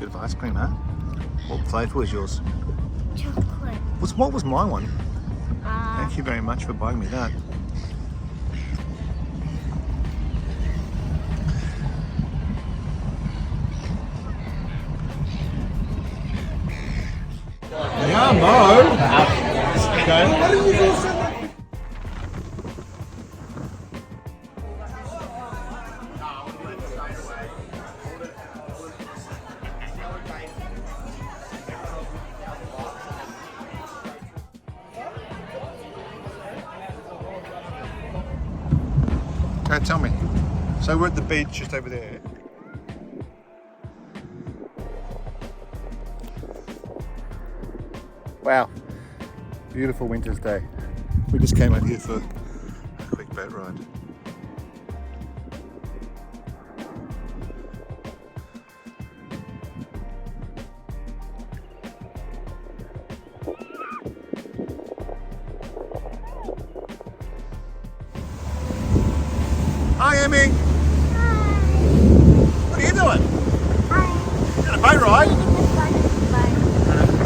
bit of ice cream, huh? What flavour was yours? Chocolate. What was my one? Uh, Thank you very much for buying me that. Yeah, Mo. Okay. Okay, tell me. So we're at the beach just over there. Wow, beautiful winter's day. We just came out here for a quick boat ride. Hi, Emmy. Hi. What are you doing? Hi. You on a boat ride?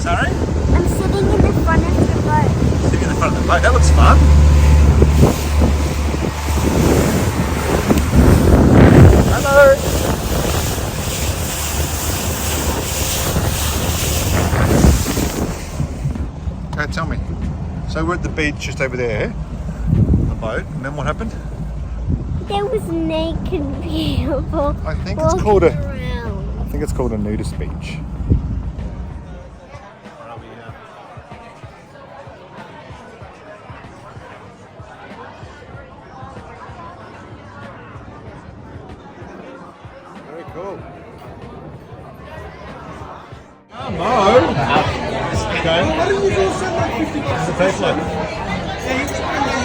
Sorry? I'm sitting in the front of the boat. Sitting in the front of the boat. That looks fun. Hello. Okay, tell me. So we're at the beach just over there, on the boat, and then what happened? There was naked people. I think it's called a. around. I think it's called a nudist beach. Very cool. Oh, Mo. Okay. What did you do? $50 a face like?